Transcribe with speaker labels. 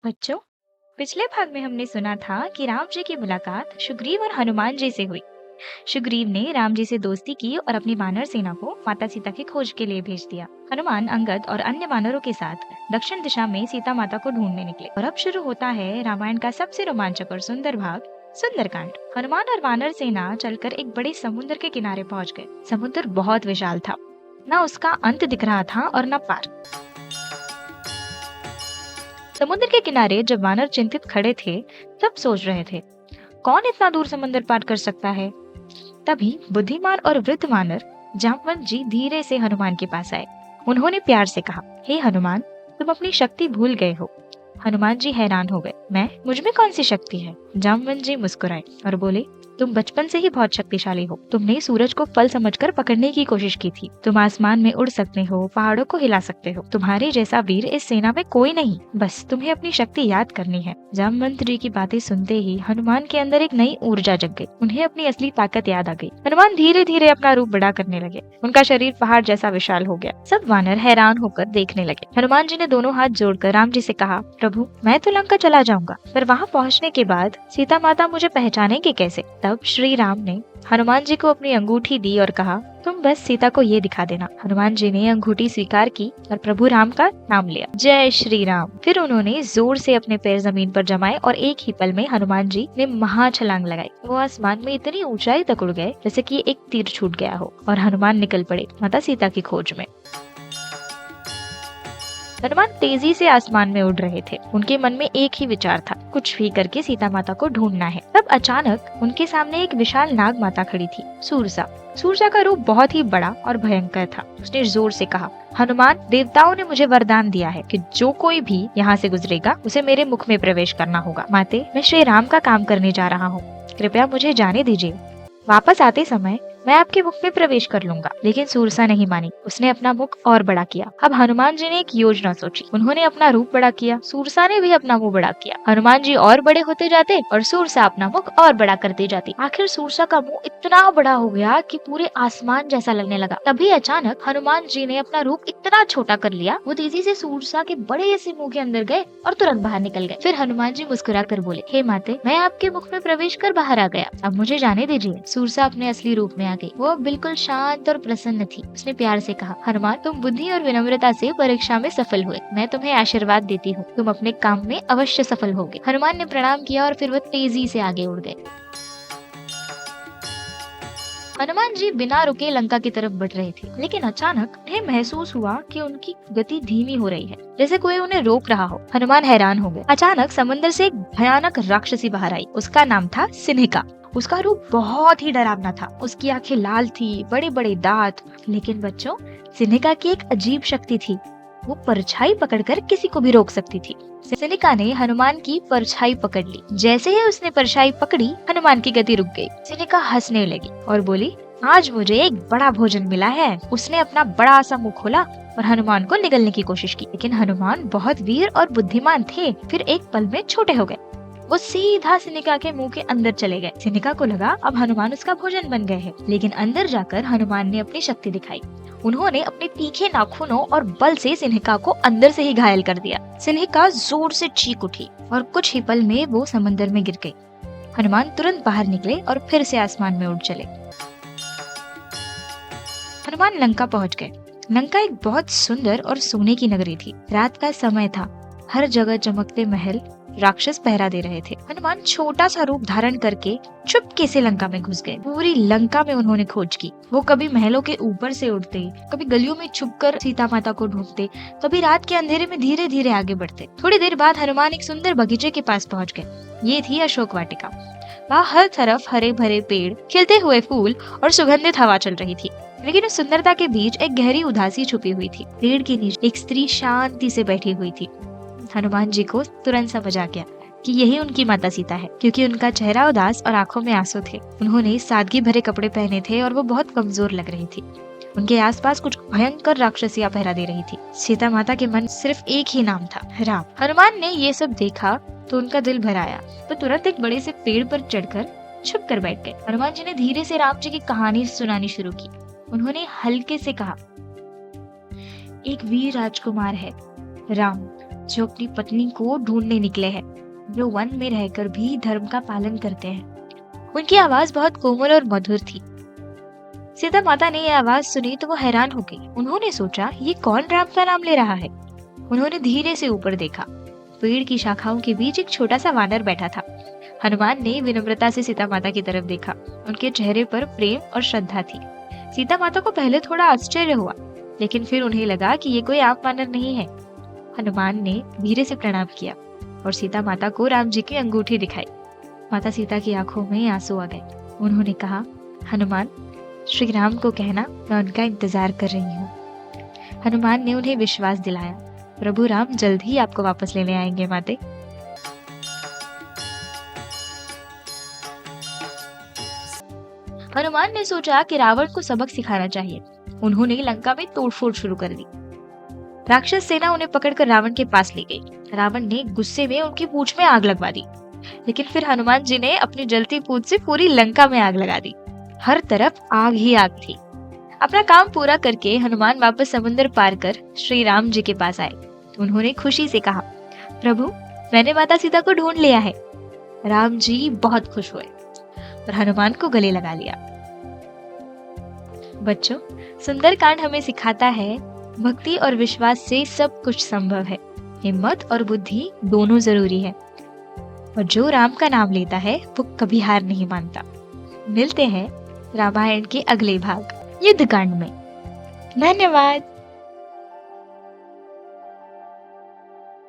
Speaker 1: बच्चों, पिछले भाग में हमने सुना था कि राम जी की मुलाकात सुग्रीव और हनुमान जी से हुई। सुग्रीव ने राम जी से दोस्ती की और अपनी वानर सेना को माता सीता की खोज के लिए भेज दिया। हनुमान अंगद और अन्य वानरों के साथ दक्षिण दिशा में सीता माता को ढूंढने निकले। और अब शुरू होता है रामायण का सबसे रोमांचक और सुंदर भाग, सुंदरकांड। हनुमान और वानर सेना चलकर एक बड़े समुद्र के किनारे पहुंच गए। समुद्र बहुत विशाल था, न उसका अंत दिख रहा था और न पार। समुद्र के किनारे जब वानर चिंतित खड़े थे, तब सोच रहे थे, कौन इतना दूर समंदर पार कर सकता है। तभी बुद्धिमान और वृद्ध वानर जामवंत जी धीरे से हनुमान के पास आए। उन्होंने प्यार से कहा, हे हनुमान, तुम अपनी शक्ति भूल गए हो। हनुमान जी हैरान हो गए। मुझ में कौन सी शक्ति है? जामवंत जी मुस्कुराए और बोले, तुम बचपन से ही बहुत शक्तिशाली हो। तुमने सूरज को फल समझकर पकड़ने की कोशिश की थी। तुम आसमान में उड़ सकते हो, पहाड़ों को हिला सकते हो। तुम्हारे जैसा वीर इस सेना में कोई नहीं। बस तुम्हें अपनी शक्ति याद करनी है। जामवंत जी की बातें सुनते ही हनुमान के अंदर एक नई ऊर्जा जग गई। उन्हें अपनी असली ताकत याद आ गई। हनुमान धीरे धीरे अपना रूप बड़ा करने लगे। उनका शरीर पहाड़ जैसा विशाल हो गया। सब वानर हैरान होकर देखने लगे। हनुमान जी ने दोनों हाथ जोड़कर राम जी से कहा, प्रभु, मैं तो लंका चला जाऊंगा, पर वहाँ पहुँचने के बाद सीता माता मुझे पहचानेंगे कैसे? तब श्री राम ने हनुमान जी को अपनी अंगूठी दी और कहा, तुम बस सीता को ये दिखा देना। हनुमान जी ने अंगूठी स्वीकार की और प्रभु राम का नाम लिया, जय श्री राम। फिर उन्होंने जोर से अपने पैर जमीन पर जमाए और एक ही पल में हनुमान जी ने महा छलांग लगाई। वो आसमान में इतनी ऊंचाई तक उड़ गए जैसे कि एक तीर छूट गया हो और हनुमान निकल पड़े माता सीता की खोज में। हनुमान तेजी से आसमान में उड़ रहे थे। उनके मन में एक ही विचार था, कुछ भी करके सीता माता को ढूंढना है। तब अचानक उनके सामने एक विशाल नाग माता खड़ी थी, सूरसा। सूरसा का रूप बहुत ही बड़ा और भयंकर था। उसने जोर से कहा, हनुमान, देवताओं ने मुझे वरदान दिया है कि जो कोई भी यहाँ से गुजरेगा उसे मेरे मुख में प्रवेश करना होगा। माते, मैं श्री राम का काम करने जा रहा हूँ, कृपया मुझे जाने दीजिए। वापस आते समय मैं आपके मुख में प्रवेश कर लूंगा। लेकिन सूरसा नहीं मानी। उसने अपना मुख और बड़ा किया। अब हनुमान जी ने एक योजना सोची। उन्होंने अपना रूप बड़ा किया, सूरसा ने भी अपना मुंह बड़ा किया। हनुमान जी और बड़े होते जाते और सूरसा अपना मुख और बड़ा करते जाती। आखिर सूरसा का मुंह इतना बड़ा हो गया कि पूरे आसमान जैसा लगने लगा। तभी अचानक हनुमान जी ने अपना रूप इतना छोटा कर लिया, वो तेजी से सूरसा के बड़े से मुंह के अंदर गए और तुरंत बाहर निकल गए। फिर हनुमान जी मुस्कुरा कर बोले, हे माते, मैं आपके मुख में प्रवेश कर बाहर आ गया, अब मुझे जाने दीजिए। सूरसा अपने असली रूप में आ गई। वो बिल्कुल शांत और प्रसन्न थी। उसने प्यार से कहा, हनुमान, तुम बुद्धि और विनम्रता से परीक्षा में सफल हुए। मैं तुम्हें आशीर्वाद देती हूँ, तुम अपने काम में अवश्य सफल होगे। हनुमान ने प्रणाम किया और फिर वो तेजी से आगे उड़ गए। हनुमान जी बिना रुके लंका की तरफ बढ़ रहे थे, लेकिन अचानक उन्हें महसूस हुआ कि उनकी गति धीमी हो रही है, जैसे कोई उन्हें रोक रहा हो। हनुमान हैरान हो गए। अचानक समंदर से एक भयानक राक्षसी बाहर आई। उसका नाम था सिन्हिका। उसका रूप बहुत ही डरावना था। उसकी आंखें लाल थी, बड़े बड़े दांत। लेकिन बच्चों, सिन्हिका की एक अजीब शक्ति थी, वो परछाई पकड़कर किसी को भी रोक सकती थी। सिन्हिका ने हनुमान की परछाई पकड़ ली। जैसे ही उसने परछाई पकड़ी, हनुमान की गति रुक गई। सिन्हिका हंसने लगी और बोली, आज मुझे एक बड़ा भोजन मिला है। उसने अपना बड़ा सा मुंह खोला और हनुमान को निगलने की कोशिश की, लेकिन हनुमान बहुत वीर और बुद्धिमान थे। फिर एक पल में छोटे हो गए। वो सीधा सिन्हिका के मुंह के अंदर चले गए। सिन्हिका को लगा अब हनुमान उसका भोजन बन गए हैं, लेकिन अंदर जाकर हनुमान ने अपनी शक्ति दिखाई। उन्होंने अपने तीखे नाखूनों और बल से सिन्हिका को अंदर से ही घायल कर दिया। सिन्हिका जोर से चीख उठी और कुछ ही पल में वो समंदर में गिर गई। हनुमान तुरंत बाहर निकले और फिर से आसमान में उड़ चले। हनुमान लंका पहुंच गए। लंका एक बहुत सुंदर और सोने की नगरी थी। रात का समय था। हर जगह चमकते महल, राक्षस पहरा दे रहे थे। हनुमान छोटा सा रूप धारण करके चुपके से लंका में घुस गए। पूरी लंका में उन्होंने खोज की। वो कभी महलों के ऊपर से उड़ते, कभी गलियों में छुपकर सीता माता को ढूंढते, कभी रात के अंधेरे में धीरे धीरे आगे बढ़ते। थोड़ी देर बाद हनुमान एक सुंदर बगीचे के पास पहुंच गए। ये थी अशोक वाटिका। वहाँ हर तरफ हरे भरे पेड़, खिलते हुए फूल और सुगंधित हवा चल रही थी। लेकिन उस सुंदरता के बीच एक गहरी उदासी छुपी हुई थी। पेड़ के नीचे एक स्त्री शांति से बैठी हुई थी। हनुमान जी को तुरंत समझ आ गया कि यही उनकी माता सीता है, क्योंकि उनका चेहरा उदास और आंखों में आंसू थे। उन्होंने सादगी भरे कपड़े पहने थे और वो बहुत कमजोर लग रही थी। उनके आसपास कुछ भयंकर राक्षसियां पहरा दे रही थी। सीता माता के मन सिर्फ एक ही नाम था, राम। हनुमान ने ये सब देखा तो उनका दिल भर आया। तो तुरंत एक बड़े से पेड़ पर चढ़कर छुप कर बैठ गए। हनुमान जी ने धीरे से राम जी की कहानी सुनानी शुरू की। उन्होंने हल्के से कहा, एक वीर राजकुमार है, राम। जो अपनी पत्नी को ढूंढने निकले हैं, जो वन में रहकर भी धर्म का पालन करते हैं। उनकी आवाज बहुत कोमल और मधुर थी। सीता माता ने यह आवाज सुनी तो वो हैरान हो गई। उन्होंने सोचा, ये कौन राम का नाम ले रहा है। उन्होंने धीरे से ऊपर देखा। पेड़ की शाखाओं के बीच एक छोटा सा वानर बैठा था। हनुमान ने विनम्रता से सीता माता की तरफ देखा। उनके चेहरे पर प्रेम और श्रद्धा थी। सीता माता को पहले थोड़ा आश्चर्य हुआ, लेकिन फिर उन्हें लगा कि ये कोई आम वानर नहीं है। हनुमान ने धीरे से प्रणाम किया और सीता माता को राम जी की अंगूठी दिखाई। माता सीता की आंखों में आंसू आ गए। उन्होंने कहा, हनुमान, श्री राम को कहना मैं उनका इंतजार कर रही हूँ। हनुमान ने उन्हें विश्वास दिलाया, प्रभु राम जल्द ही आपको वापस लेने आएंगे माते। हनुमान ने सोचा कि रावण को सबक सिखाना चाहिए। उन्होंने लंका में तोड़फोड़ शुरू कर दी। राक्षस सेना उन्हें पकड़कर रावण के पास ले गई। रावण ने गुस्से में उनकी पूंछ में आग लगवा दी, लेकिन फिर हनुमान जी ने अपनी जलती पूंछ से पूरी लंका में आग लगा दी। हर तरफ आग ही आग थी। अपना काम पूरा करके हनुमान वापस समुद्र पार कर श्री राम जी के पास आए। उन्होंने खुशी से कहा, प्रभु, मैंने माता सीता को ढूंढ लिया है। राम जी बहुत खुश हुए और हनुमान को गले लगा लिया। बच्चों, सुंदरकांड हमें सिखाता है, भक्ति और विश्वास से सब कुछ संभव है। हिम्मत और बुद्धि दोनों जरूरी है, और जो राम का नाम लेता है वो कभी हार नहीं मानता। मिलते हैं रामायण के अगले भाग युद्धकांड में। धन्यवाद।